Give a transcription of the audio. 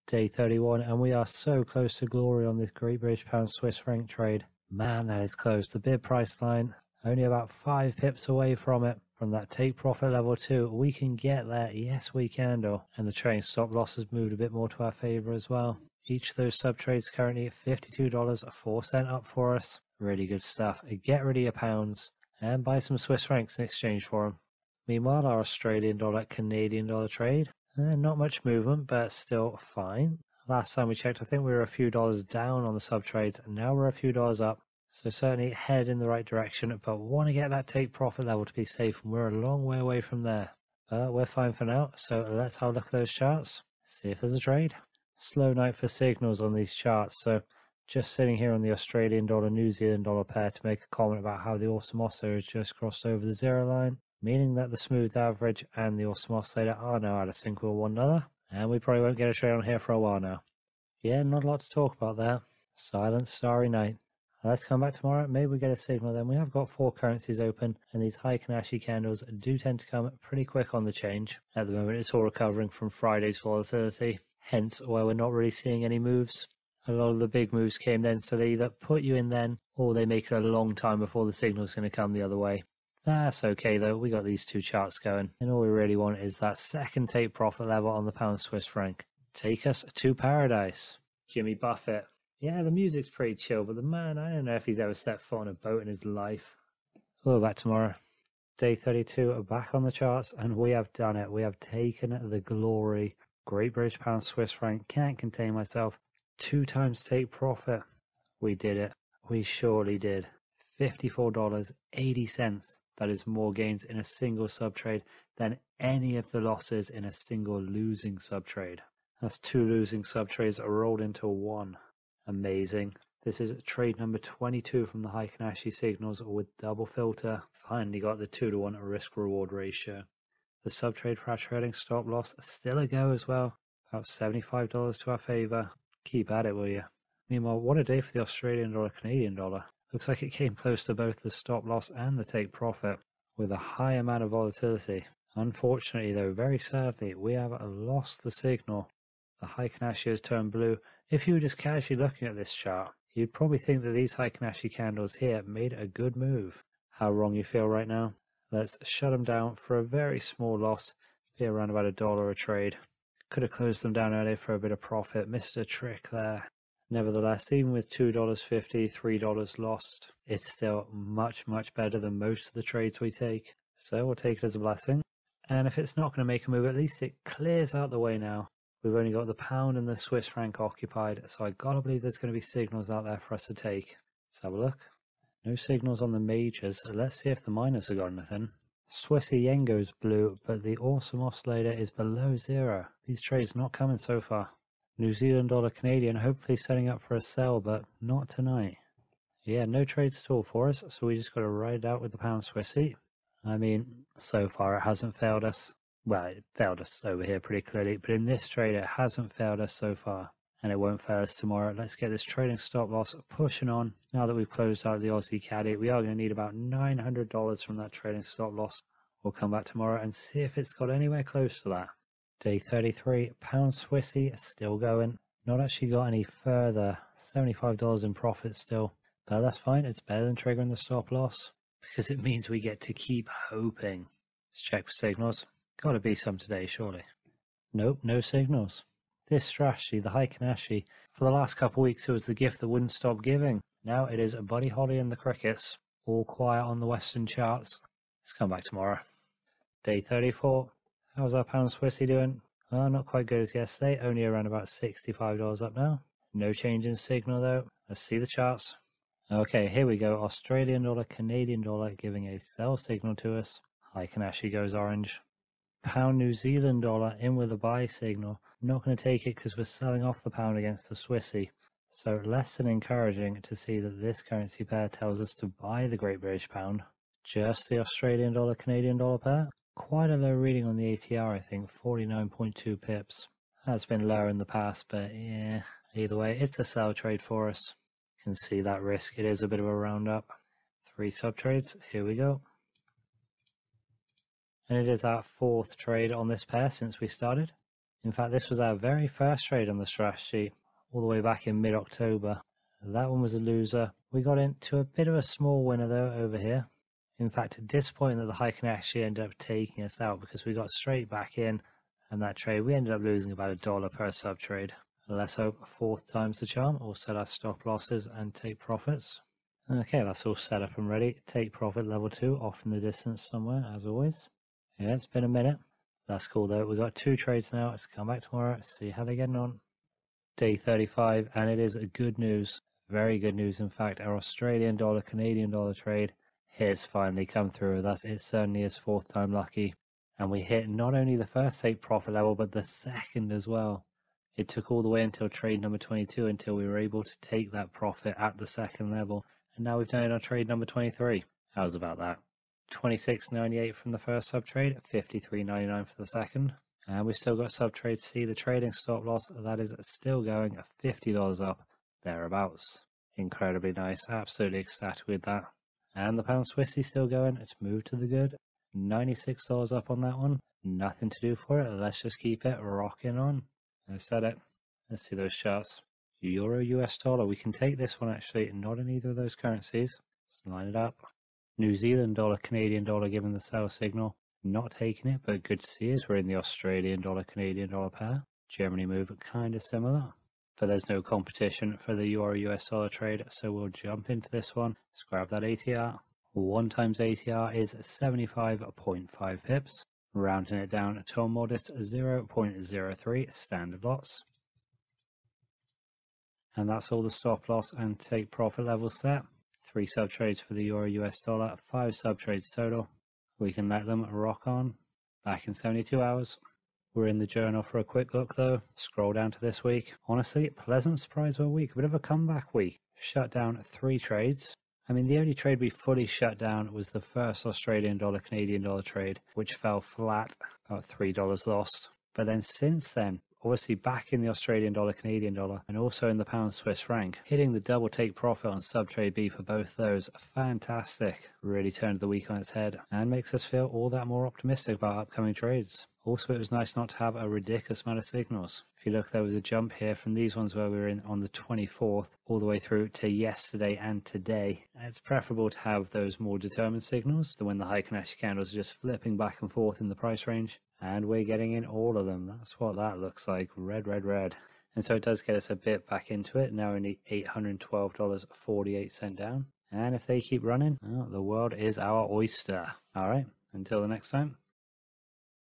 Day 31, and we are so close to glory on this Great British Pound Swiss franc trade. Man, that is close. The bid price line, only about 5 pips away from it. From that take profit level 2, we can get there. Yes, we can do. And the trading stop loss has moved a bit more to our favor as well. Each of those sub trades currently at $52.04 up for us. Really good stuff. Get rid of your pounds and buy some Swiss francs in exchange for them. Meanwhile, our Australian dollar Canadian dollar trade, not much movement, but still fine. Last time we checked, I think we were a few dollars down on the sub trades, and now we're a few dollars up. So certainly head in the right direction, but want to get that take profit level to be safe, and we're a long way away from there. But we're fine for now, so let's have a look at those charts, see if there's a trade. Slow night for signals on these charts, so just sitting here on the Australian dollar New Zealand dollar pair to make a comment about how the awesome oscillator has just crossed over the zero line, meaning that the smooth average and the awesome oscillator are now out of sync with one another, and we probably won't get a trade on here for a while now. Yeah, not a lot to talk about there. Silent, starry night. Let's come back tomorrow. Maybe we get a signal then. We have got 4 currencies open, and these Heikin-Ashi candles do tend to come pretty quick on the change. At the moment, it's all recovering from Friday's volatility, hence why we're not really seeing any moves. A lot of the big moves came then, so they either put you in then, or they make it a long time before the signal's going to come the other way. That's okay though, we got these 2 charts going, and all we really want is that second take profit level on the pound Swiss franc. Take us to paradise. Jimmy Buffett. Yeah, the music's pretty chill, but the man, I don't know if he's ever set foot on a boat in his life. We'll be back tomorrow. Day 32 are back on the charts, and we have done it. We have taken the glory. Great British Pound Swiss franc, can't contain myself. 2 times take profit. We did it. We surely did. $54.80. That is more gains in a single sub trade than any of the losses in a single losing sub trade. That's 2 losing sub trades rolled into 1. Amazing. This is trade number 22 from the Heikin-Ashi signals with double filter. Finally got the 2-to-1 risk reward ratio. The sub trade for our trading stop loss still a go as well. About $75 to our favor. Keep at it, will you? Meanwhile, what a day for the Australian dollar Canadian dollar. Looks like it came close to both the stop loss and the take profit with a high amount of volatility. Unfortunately though, very sadly, we have lost the signal. The Heikin-Ashi has turned blue. If you were just casually looking at this chart, you'd probably think that these Heikin-Ashi candles here made a good move. How wrong you feel right now? Let's shut them down for a very small loss, be around about $1 a trade. Could have closed them down earlier for a bit of profit, missed a trick there. Nevertheless, even with $2.50, $3 lost, it's still much better than most of the trades we take. So we'll take it as a blessing. And if it's not going to make a move, at least it clears out the way now. We've only got the pound and the Swiss franc occupied, so I gotta believe there's going to be signals out there for us to take. Let's have a look. No signals on the majors, so let's see if the minors have got anything. Swissy yen goes blue, but the awesome oscillator is below 0. These trades not coming so far. New Zealand dollar Canadian hopefully setting up for a sell, but not tonight. Yeah, no trades at all for us, so we just got to ride it out with the pound Swissy. I mean, so far it hasn't failed us. Well, it failed us over here pretty clearly, but in this trade it hasn't failed us so far, and it won't fail us tomorrow. Let's get this trading stop loss pushing on. Now that we've closed out the Aussie caddy, we are going to need about $900 from that trading stop loss. We'll come back tomorrow and see if it's got anywhere close to that. Day 33, pound Swissy still going. Not actually got any further, $75 in profit still, but that's fine. It's better than triggering the stop loss because it means we get to keep hoping. Let's check for signals. Got to be some today, surely. Nope, no signals. This strategy, the Heikin-Ashi, for the last couple of weeks it was the gift that wouldn't stop giving. Now it is Buddy Holly and the Crickets, all quiet on the Western charts. Let's come back tomorrow. Day 34. How's our pound Swissy doing? Well, not quite good as yesterday, only around about $65 up now. No change in signal though. Let's see the charts. Okay, here we go. Australian dollar, Canadian dollar giving a sell signal to us. Heikin-Ashi goes orange. Pound New Zealand dollar in with a buy signal. Not going to take it because we're selling off the pound against the Swissy. So less than encouraging to see that this currency pair tells us to buy the Great British Pound. Just the Australian dollar Canadian dollar pair. Quite a low reading on the ATR, I think, 49.2 pips. That's been lower in the past, but yeah, either way, it's a sell trade for us. You can see that risk. It is a bit of a roundup. 3 sub trades. Here we go. And it is our 4th trade on this pair since we started. In fact, this was our very first trade on the strategy, all the way back in mid-October. That one was a loser. We got into a bit of a small winner though over here. In fact, disappointing that the Heikin-Ashi ended up taking us out because we got straight back in, and that trade we ended up losing about $1 per sub trade. Let's hope fourth time's the charm, or set our stop losses and take profits. Okay, that's all set up and ready. Take profit level 2 off in the distance somewhere, as always. Yeah, it's been a minute. That's cool though. We've got 2 trades now. Let's come back tomorrow, see how they're getting on. Day 35, and it is good news. Very good news, in fact. Our Australian dollar, Canadian dollar trade has finally come through with us. It certainly is fourth time lucky. And we hit not only the first take profit level, but the second as well. It took all the way until trade number 22 until we were able to take that profit at the second level. And now we've done it on trade number 23. How's about that? 26.98 from the first sub trade, 53.99 for the second. And we've still got sub trade C, the trading stop loss, that is still going at $50 up, thereabouts. Incredibly nice, absolutely ecstatic with that. And the pound Swissy still going, it's moved to the good. $96 up on that one, nothing to do for it, let's just keep it rocking on. I said it. Let's see those charts. Euro, US dollar. We can take this one actually, not in either of those currencies. Let's line it up. New Zealand dollar, Canadian dollar given the sell signal. Not taking it, but good to see as we're in the Australian dollar, Canadian dollar pair. Germany move kind of similar. But there's no competition for the Euro, US dollar trade, so we'll jump into this one. Let's grab that ATR. 1 times ATR is 75.5 pips. Rounding it down to a modest 0.03 standard loss. And that's all the stop loss and take profit levels set. 3 sub trades for the Euro US dollar, 5 sub trades total. We can let them rock on. Back in 72 hours. We're in the journal for a quick look though. Scroll down to this week. Honestly, pleasant surprise of a week, a bit of a comeback week. Shut down 3 trades. I mean, the only trade we fully shut down was the first Australian dollar, Canadian dollar trade, which fell flat, about $3 lost. But then since then, obviously back in the Australian dollar, Canadian dollar, and also in the pound Swiss franc, hitting the double take profit on sub trade B for both those, fantastic. Really turned the week on its head and makes us feel all that more optimistic about upcoming trades. Also, it was nice not to have a ridiculous amount of signals. If you look, there was a jump here from these ones where we were in on the 24th all the way through to yesterday and today. It's preferable to have those more determined signals than when the Heikin-Ashi candles are just flipping back and forth in the price range. And we're getting in all of them. That's what that looks like. Red, red, red. And so it does get us a bit back into it. Now only $812.48 down. And if they keep running, well, the world is our oyster. All right, until the next time.